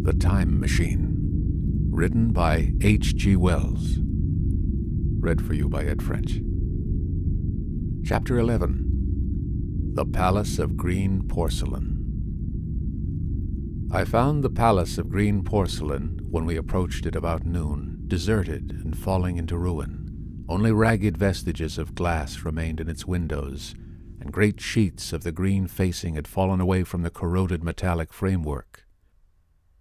The Time Machine. Written by H.G.Wells. Read for you by Ed French. Chapter 11. The Palace of Green Porcelain. I found the Palace of Green Porcelain, when we approached it about noon, deserted and falling into ruin. Only ragged vestiges of glass remained in its windows, and great sheets of the green facing had fallen away from the corroded metallic framework.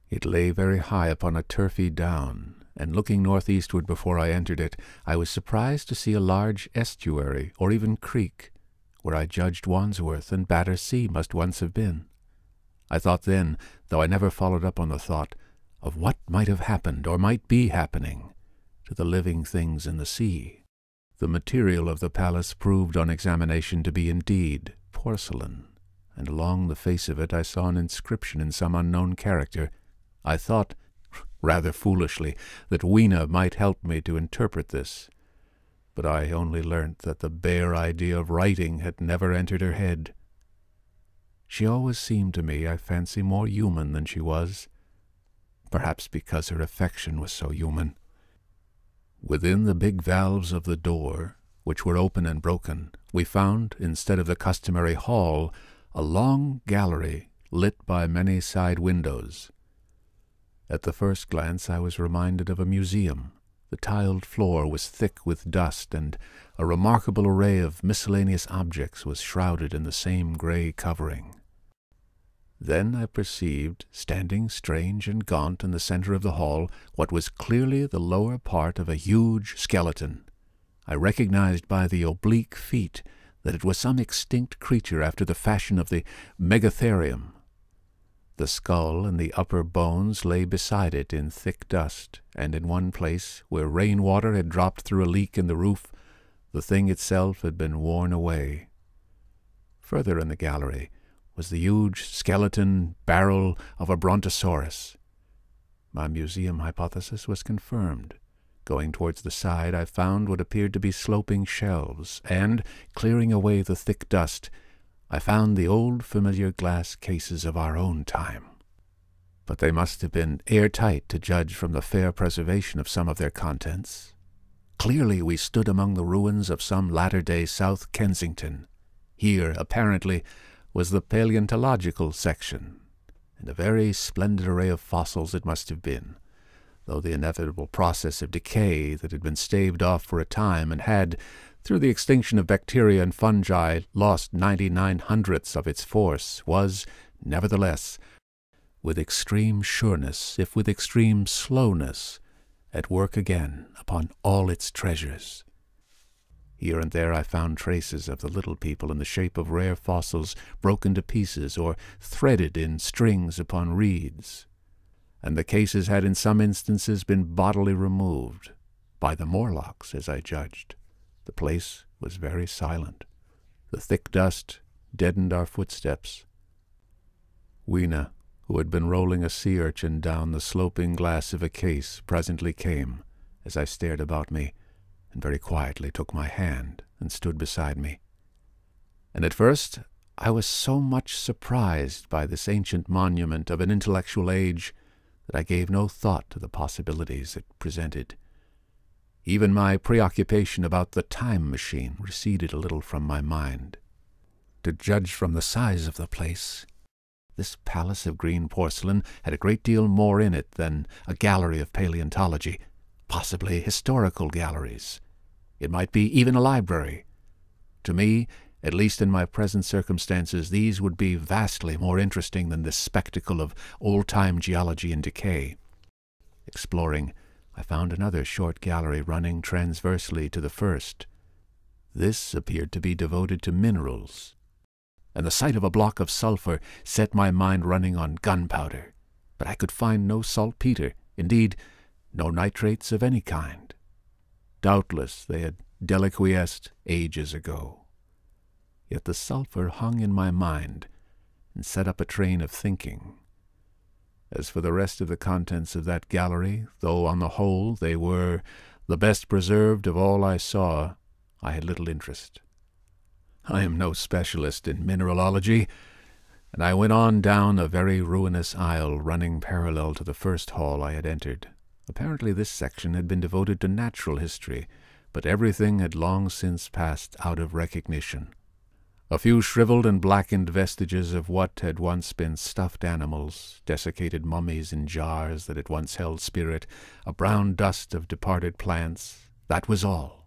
It lay very high upon a turfy down, and looking northeastward before I entered it, I was surprised to see a large estuary, or even creek, where I judged Wandsworth and Battersea must once have been. I thought then, though I never followed up on the thought, of what might have happened, or might be happening, to the living things in the sea. The material of the palace proved on examination to be indeed porcelain, and along the face of it I saw an inscription in some unknown character. I thought, rather foolishly, that Weena might help me to interpret this, but I only learnt that the bare idea of writing had never entered her head. She always seemed to me, I fancy, more human than she was, perhaps because her affection was so human. Within the big valves of the door, which were open and broken, we found, instead of the customary hall, a long gallery lit by many side windows. At the first glance I was reminded of a museum. The tiled floor was thick with dust, and a remarkable array of miscellaneous objects was shrouded in the same grey covering. Then I perceived, standing strange and gaunt in the centre of the hall, what was clearly the lower part of a huge skeleton. I recognized by the oblique feet that it was some extinct creature after the fashion of the megatherium. The skull and the upper bones lay beside it in thick dust, and in one place, where rain-water had dropped through a leak in the roof, the thing itself had been worn away. Further in the gallery was the huge skeleton barrel of a brontosaurus. My museum hypothesis was confirmed. Going towards the side, I found what appeared to be sloping shelves, and, clearing away the thick dust, I found the old familiar glass cases of our own time. But they must have been airtight to judge from the fair preservation of some of their contents. Clearly we stood among the ruins of some latter-day South Kensington. Here, apparently, was the paleontological section, and a very splendid array of fossils it must have been, though the inevitable process of decay that had been staved off for a time and had, through the extinction of bacteria and fungi, lost 99/100ths of its force, was, nevertheless, with extreme sureness, if with extreme slowness, at work again upon all its treasures. Here and there I found traces of the little people in the shape of rare fossils broken to pieces or threaded in strings upon reeds, and the cases had in some instances been bodily removed, by the Morlocks, as I judged. The place was very silent. The thick dust deadened our footsteps. Weena, who had been rolling a sea urchin down the sloping glass of a case, presently came, as I stared about me, and very quietly took my hand and stood beside me. And at first I was so much surprised by this ancient monument of an intellectual age that I gave no thought to the possibilities it presented. Even my preoccupation about the time machine receded a little from my mind. To judge from the size of the place, this palace of green porcelain had a great deal more in it than a gallery of paleontology, possibly historical galleries. It might be even a library. To me, at least in my present circumstances, these would be vastly more interesting than this spectacle of old-time geology in decay. Exploring, I found another short gallery running transversely to the first. This appeared to be devoted to minerals, and the sight of a block of sulphur set my mind running on gunpowder, but I could find no saltpeter, indeed, no nitrates of any kind. Doubtless they had deliquesced ages ago. Yet the sulphur hung in my mind and set up a train of thinking. As for the rest of the contents of that gallery, though on the whole they were the best preserved of all I saw, I had little interest. I am no specialist in mineralogy, and I went on down a very ruinous aisle running parallel to the first hall I had entered. Apparently this section had been devoted to natural history, but everything had long since passed out of recognition. A few shriveled and blackened vestiges of what had once been stuffed animals, desiccated mummies in jars that had once held spirit, a brown dust of departed plants, that was all.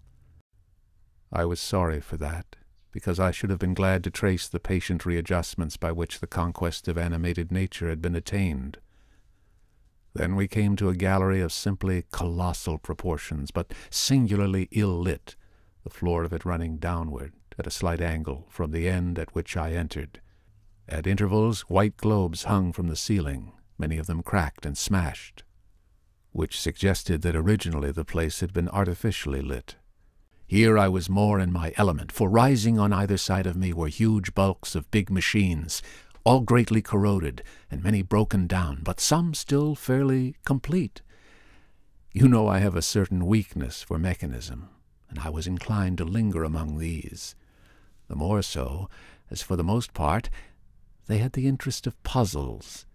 I was sorry for that, because I should have been glad to trace the patient readjustments by which the conquest of animated nature had been attained. Then we came to a gallery of simply colossal proportions, but singularly ill-lit, the floor of it running downward at a slight angle from the end at which I entered. At intervals, white globes hung from the ceiling, many of them cracked and smashed, which suggested that originally the place had been artificially lit. Here I was more in my element, for rising on either side of me were huge bulks of big machines, all greatly corroded and many broken down, but some still fairly complete. You know I have a certain weakness for mechanism, and I was inclined to linger among these. The more so, as for the most part, they had the interest of puzzles.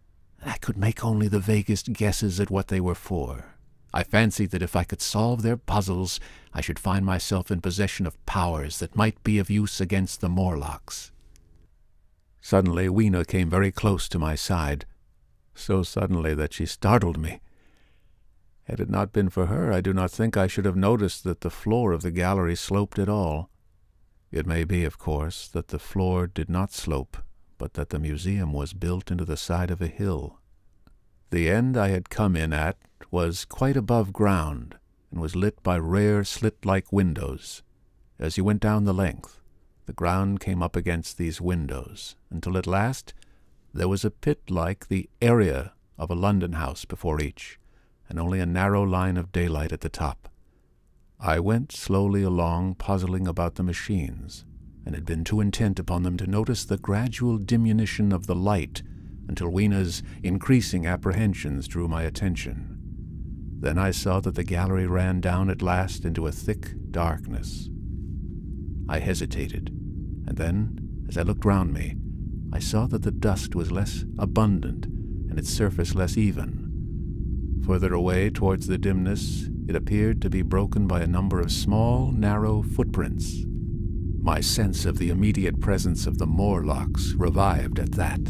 I could make only the vaguest guesses at what they were for. I fancied that if I could solve their puzzles, I should find myself in possession of powers that might be of use against the Morlocks. Suddenly Weena came very close to my side, so suddenly that she startled me. Had it not been for her, I do not think I should have noticed that the floor of the gallery sloped at all. It may be, of course, that the floor did not slope, but that the museum was built into the side of a hill. The end I had come in at was quite above ground, and was lit by rare slit-like windows. As you went down the length, the ground came up against these windows, until at last there was a pit like the area of a London house before each, and only a narrow line of daylight at the top. I went slowly along, puzzling about the machines, and had been too intent upon them to notice the gradual diminution of the light until Weena's increasing apprehensions drew my attention. Then I saw that the gallery ran down at last into a thick darkness. I hesitated, and then, as I looked round me, I saw that the dust was less abundant and its surface less even. Further away towards the dimness, it appeared to be broken by a number of small, narrow footprints. My sense of the immediate presence of the Morlocks revived at that.